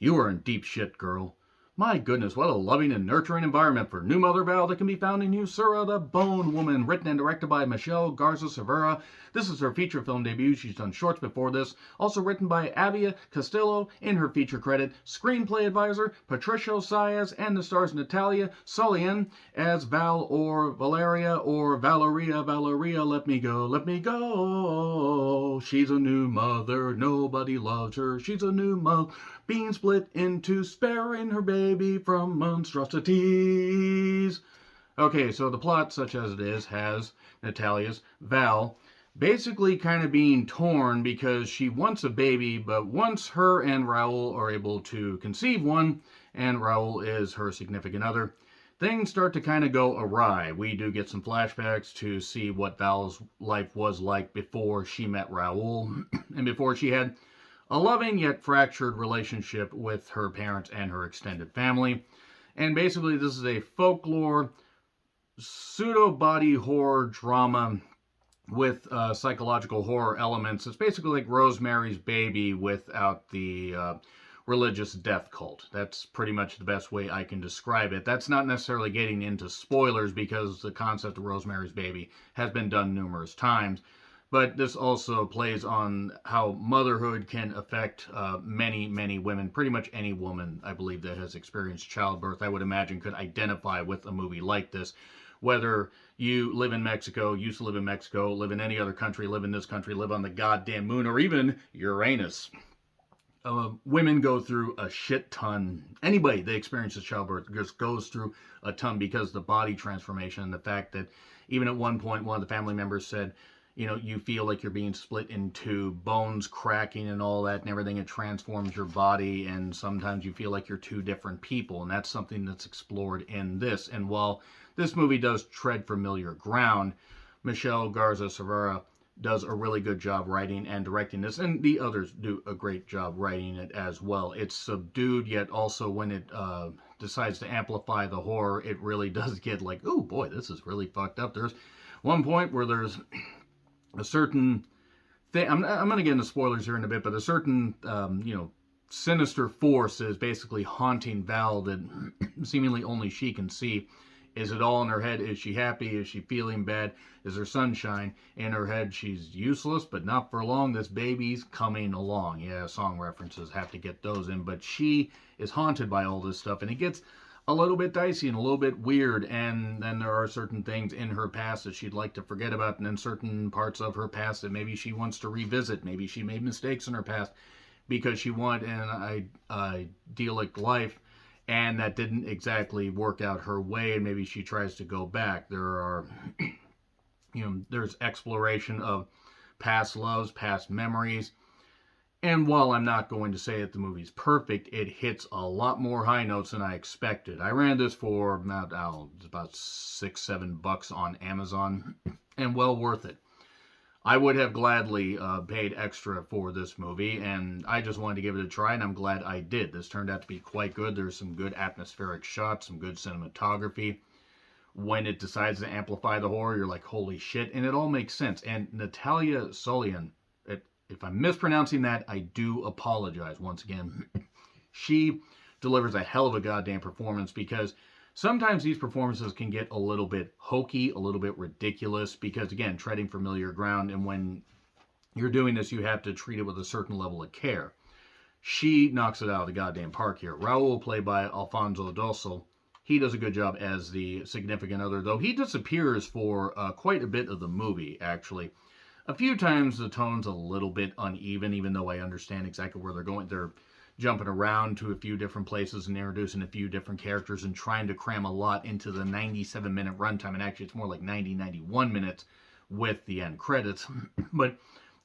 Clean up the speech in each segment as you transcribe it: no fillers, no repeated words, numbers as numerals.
You are in deep shit, girl. My goodness, what a loving and nurturing environment for new mother Val that can be found in Huesera, the Bone Woman, written and directed by Michelle Garza Cervera. This is her feature film debut. She's done shorts before this. Also written by Avia Castillo in her feature credit. Screenplay advisor Patricio Saez, and the stars Natalia Solian as Val or Valeria or Valeria. Valeria, let me go, let me go. She's a new mother, nobody loves her. She's a new mother, being split into, sparing her baby from monstrosities. Okay, so the plot, such as it is, has Natalia's Val basically kind of being torn because she wants a baby, but once her and Raul are able to conceive one, and Raul is her significant other, things start to kind of go awry. We do get some flashbacks to see what Val's life was like before she met Raul, and before she had a loving yet fractured relationship with her parents and her extended family. And basically, this is a folklore, pseudo body horror drama with psychological horror elements. It's basically like Rosemary's Baby without the religious death cult. That's pretty much the best way I can describe it. That's not necessarily getting into spoilers because the concept of Rosemary's Baby has been done numerous times. But this also plays on how motherhood can affect many, many women. Pretty much any woman, I believe, that has experienced childbirth, I would imagine, could identify with a movie like this. Whether you live in Mexico, used to live in Mexico, live in any other country, live in this country, live on the goddamn moon, or even Uranus. Women go through a shit ton. Anybody that experiences childbirth just goes through a ton because the body transformation and the fact that even at one point, one of the family members said, you know, you feel like you're being split in two, bones cracking and all that and everything. It transforms your body, and sometimes you feel like you're two different people, and that's something that's explored in this. And while this movie does tread familiar ground, Michelle Garza Cervera does a really good job writing and directing this, and the others do a great job writing it as well. It's subdued, yet also when it decides to amplify the horror, it really does get like, oh boy, this is really fucked up. There's one point where there's a certain thing. I'm going to get into spoilers here in a bit, but a certain, sinister force is basically haunting Val that seemingly only she can see. Is it all in her head? Is she happy? Is she feeling bad? Is there sunshine? In her head, she's useless, but not for long. This baby's coming along. Yeah, song references, have to get those in. But she is haunted by all this stuff, and it gets a little bit dicey and a little bit weird. And then there are certain things in her past that she'd like to forget about, and then certain parts of her past that maybe she wants to revisit. Maybe she made mistakes in her past because she wanted an idyllic life, and that didn't exactly work out her way, and maybe she tries to go back. There are, there's exploration of past loves, past memories. And while I'm not going to say that the movie's perfect, it hits a lot more high notes than I expected. I ran this for about $6-7 on Amazon, and well worth it. I would have gladly paid extra for this movie, and I just wanted to give it a try, and I'm glad I did. This turned out to be quite good. There's some good atmospheric shots, some good cinematography. When it decides to amplify the horror, you're like, holy shit, and it all makes sense. And Natalia Solian, if I'm mispronouncing that, I do apologize once again. She delivers a hell of a goddamn performance, because sometimes these performances can get a little bit hokey, a little bit ridiculous, because, again, treading familiar ground, and when you're doing this, you have to treat it with a certain level of care. She knocks it out of the goddamn park here. Raul, played by Alfonso Dossel, he does a good job as the significant other, though he disappears for quite a bit of the movie, actually. A few times the tone's a little bit uneven, even though I understand exactly where they're going. They're jumping around to a few different places and introducing a few different characters and trying to cram a lot into the 97-minute runtime. And actually, it's more like 91 minutes with the end credits. But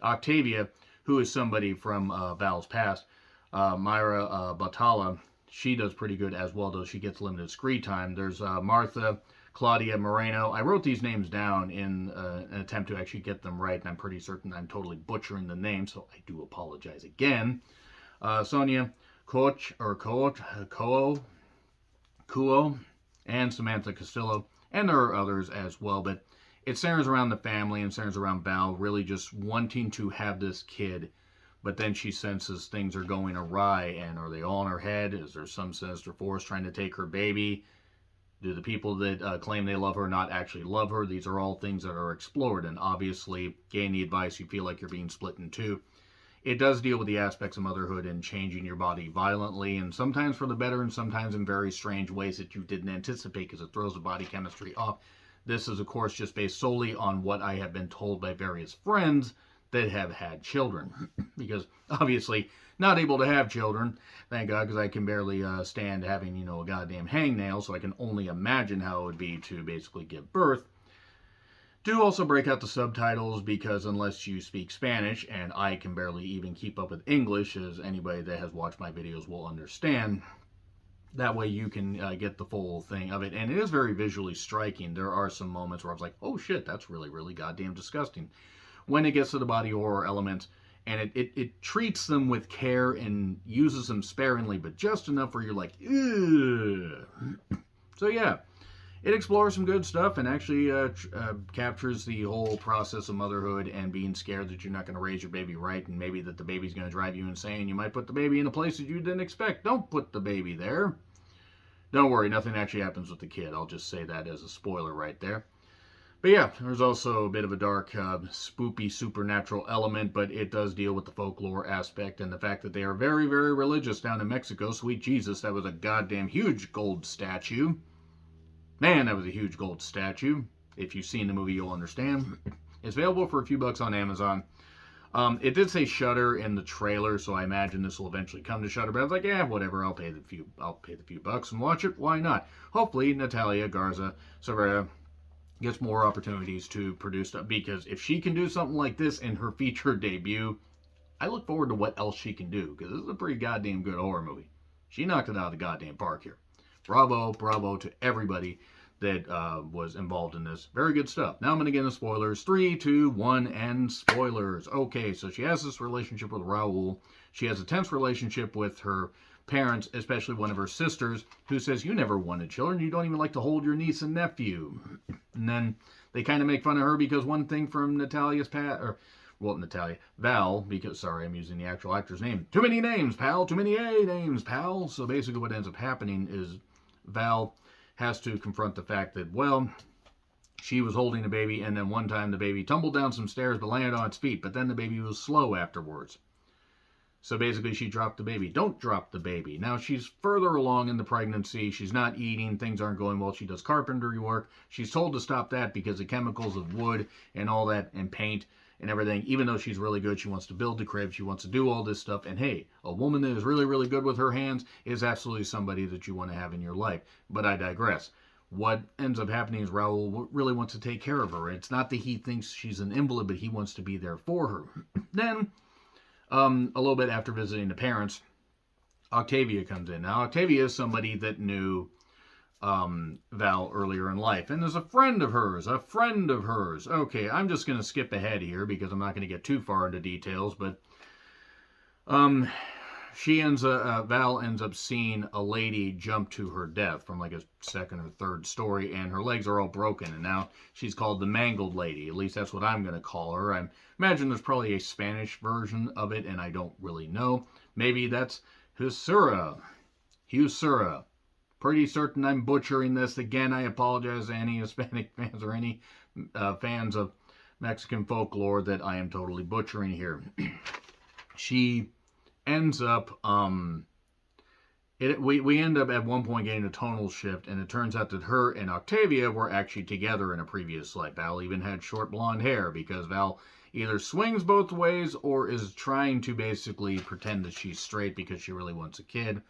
Octavia, who is somebody from Val's past, Myra Batala, she does pretty good as well, though she gets limited screen time. There's Martha Claudia Moreno. I wrote these names down in an attempt to actually get them right, and I'm pretty certain I'm totally butchering the name, so I do apologize again. Sonia Koch, or Kuo, and Samantha Castillo, and there are others as well, but it centers around the family and centers around Val really just wanting to have this kid But then she senses things are going awry, and are they all in her head? Is there some sinister force trying to take her baby? Do the people that claim they love her not actually love her? These are all things that are explored, and obviously, getting the advice, you feel like you're being split in two. It does deal with the aspects of motherhood and changing your body violently, and sometimes for the better, and sometimes in very strange ways that you didn't anticipate, because it throws the body chemistry off. This is, of course, just based solely on what I have been told by various friends that have had children. Because obviously, not able to have children, thank God, because I can barely stand having, a goddamn hangnail, so I can only imagine how it would be to basically give birth. Do also break out the subtitles, because unless you speak Spanish, and I can barely even keep up with English, as anybody that has watched my videos will understand, that way you can get the full thing of it. And it is very visually striking. There are some moments where I was like, oh shit, that's really, really goddamn disgusting. When it gets to the body horror elements, and it treats them with care and uses them sparingly, but just enough where you're like, ugh. So yeah, it explores some good stuff, and actually captures the whole process of motherhood and being scared that you're not going to raise your baby right, and maybe that the baby's going to drive you insane. You might put the baby in a place that you didn't expect. Don't put the baby there. Don't worry, nothing actually happens with the kid. I'll just say that as a spoiler right there. But yeah, there's also a bit of a dark, spoopy, supernatural element, but it does deal with the folklore aspect and the fact that they are very, very religious down in Mexico. Sweet Jesus, that was a goddamn huge gold statue. Man, that was a huge gold statue. If you've seen the movie, you'll understand. It's available for a few bucks on Amazon. It did say Shudder in the trailer, so I imagine this will eventually come to Shudder. But I was like, yeah, whatever. I'll pay the few bucks and watch it. Why not? Hopefully, Natalia Garza Cervera gets more opportunities to produce stuff, because if she can do something like this in her feature debut, I look forward to what else she can do, because this is a pretty goddamn good horror movie. She knocked it out of the goddamn park here. Bravo, bravo to everybody that was involved in this. Very good stuff. Now I'm going to get into spoilers. 3, 2, 1, and spoilers. Okay, so she has this relationship with Raul. She has a tense relationship with her parents, especially one of her sisters, who says, you never wanted children. You don't even like to hold your niece and nephew. And then they kind of make fun of her because one thing from Val, because, sorry, I'm using the actual actor's name. Too many names, pal. Too many names, pal. So basically what ends up happening is Val has to confront the fact that, well, she was holding a baby, and then one time the baby tumbled down some stairs but landed on its feet, but then the baby was slow afterwards. So basically she dropped the baby. Don't drop the baby. Now she's further along in the pregnancy. She's not eating. Things aren't going well. She does carpentry work. She's told to stop that because the chemicals of wood and all that and paint and everything, even though she's really good, she wants to build the crib, she wants to do all this stuff. And hey, a woman that is really, really good with her hands is absolutely somebody that you want to have in your life. But I digress. What ends up happening is Raul really wants to take care of her. It's not that he thinks she's an invalid, but he wants to be there for her. Then, a little bit after visiting the parents, Octavia comes in. Now, Octavia is somebody that knew Val earlier in life, and is a friend of hers. Okay, I'm just going to skip ahead here because I'm not going to get too far into details, but Val ends up seeing a lady jump to her death from like a second or third story, and her legs are all broken, and now she's called the Mangled Lady. At least that's what I'm going to call her. I imagine there's probably a Spanish version of it, and I don't really know. Maybe that's Huesera. Pretty certain I'm butchering this. Again, I apologize to any Hispanic fans or any fans of Mexican folklore that I am totally butchering here. She ends up, we end up at one point getting a tonal shift, and it turns out that her and Octavia were actually together in a previous life. Val even had short blonde hair, because Val either swings both ways or is trying to basically pretend that she's straight because she really wants a kid.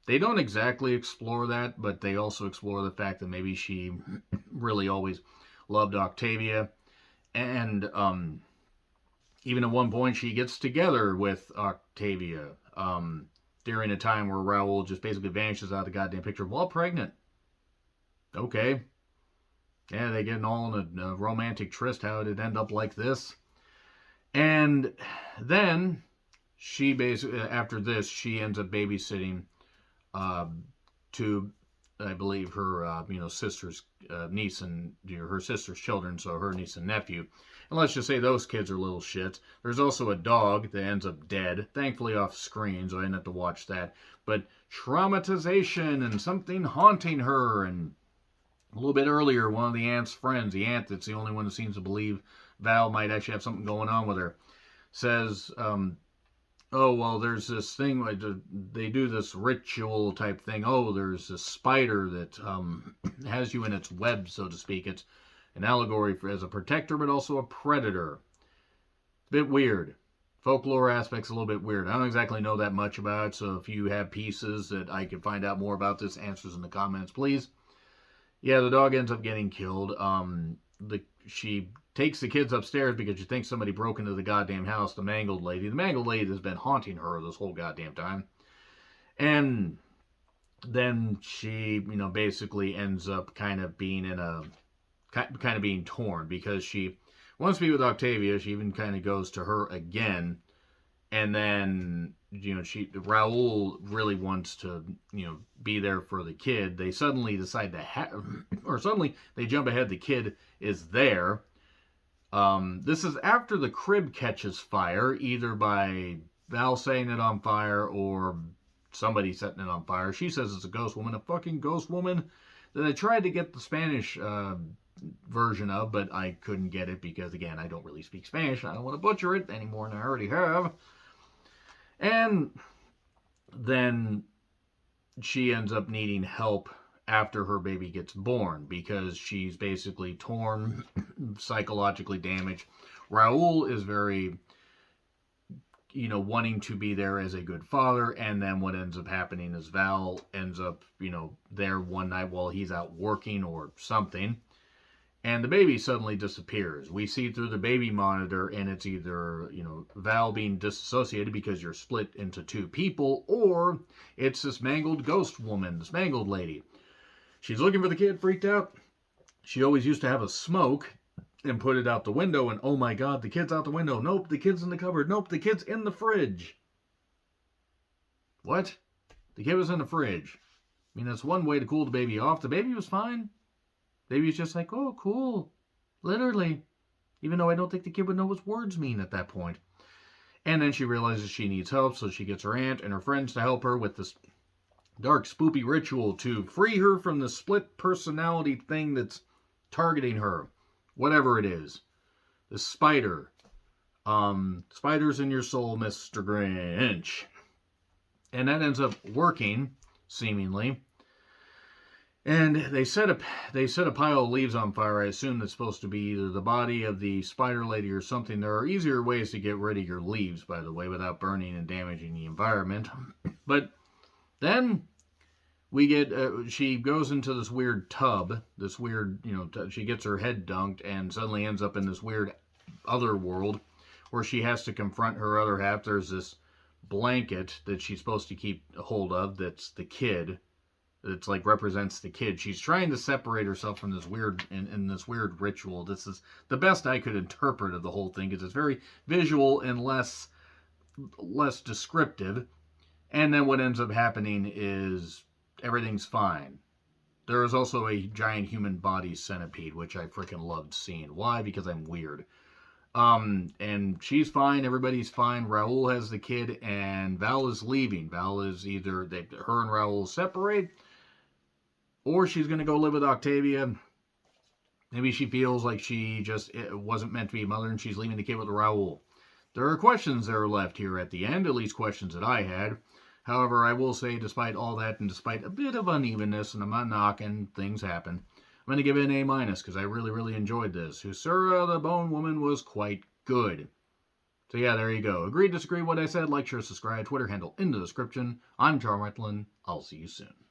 They don't exactly explore that, but they also explore the fact that maybe she really always loved Octavia. And even at one point, she gets together with Octavia during a time where Raul just basically vanishes out of the goddamn picture while pregnant. Okay. Yeah, they get all in a romantic tryst. How did it end up like this? And then she basically, after this, she ends up babysitting to I believe, her sister's niece and her sister's children, so her niece and nephew. And let's just say those kids are little shits. There's also a dog that ends up dead, thankfully off screen, so I didn't have to watch that. But traumatization and something haunting her. And a little bit earlier, one of the aunt's friends, the aunt that's the only one who seems to believe Val might actually have something going on with her, says, oh, well, there's this thing, like they do this ritual type thing. Oh, there's a spider that has you in its web, so to speak. It's an allegory as a protector, but also a predator. Bit weird. Folklore aspect's a little bit weird. I don't exactly know that much about it, so if you have pieces that I could find out more about this, answers in the comments, please. Yeah, the dog ends up getting killed. She takes the kids upstairs because she thinks somebody broke into the goddamn house, the mangled lady. The mangled lady has been haunting her this whole goddamn time. And then she, basically ends up kind of being torn because she wants to be with Octavia. She even kind of goes to her again. And then, Raul really wants to, be there for the kid. They suddenly decide suddenly they jump ahead. The kid is there. This is after the crib catches fire, either by Val setting it on fire or somebody setting it on fire. She says it's a ghost woman, a fucking ghost woman that I tried to get the Spanish version of, but I couldn't get it because, again, I don't really speak Spanish. I don't want to butcher it any more than I already have. And then she ends up needing help after her baby gets born because she's basically torn, psychologically damaged. Raul is very, wanting to be there as a good father, and then what ends up happening is Val ends up, there one night while he's out working or something, and the baby suddenly disappears. We see through the baby monitor, and it's either, Val being disassociated because you're split into two people, or it's this mangled ghost woman, this mangled lady. She's looking for the kid, freaked out. She always used to have a smoke and put it out the window, and oh my god, the kid's out the window. Nope, the kid's in the cupboard. Nope, the kid's in the fridge. What? The kid was in the fridge. I mean, that's one way to cool the baby off. The baby was fine. Baby was just like, oh, cool. Literally. Even though I don't think the kid would know what words mean at that point. And then she realizes she needs help, so she gets her aunt and her friends to help her with this dark, spoopy ritual to free her from the split personality thing that's targeting her. Whatever it is. The spider. Spiders in your soul, Mr. Grinch. And that ends up working, seemingly. And they set a pile of leaves on fire. I assume that's supposed to be either the body of the spider lady or something. There are easier ways to get rid of your leaves, by the way, without burning and damaging the environment. But then we get, she goes into this weird tub, this weird, she gets her head dunked and suddenly ends up in this weird other world where she has to confront her other half. There's this blanket that she's supposed to keep a hold of that's the kid. It's like represents the kid. She's trying to separate herself from this weird in this weird ritual. This is the best I could interpret of the whole thing because it's very visual and less descriptive. And then what ends up happening is everything's fine. There is also a giant human body centipede, which I freaking loved seeing. Why? Because I'm weird. And she's fine. Everybody's fine. Raul has the kid, and Val is leaving. Val is either her and Raul separate, or she's going to go live with Octavia. Maybe she feels like she just wasn't meant to be a mother and she's leaving the kid with Raul. There are questions that are left here at the end, at least questions that I had. However, I will say, despite all that and despite a bit of unevenness, and I'm not knocking, things happen, I'm going to give it an A- because I really, really enjoyed this. Huesera, the Bone Woman, was quite good. So yeah, there you go. Agree, disagree, what I said, like, share, subscribe, Twitter handle in the description. I'm Charm Wetland. I'll see you soon.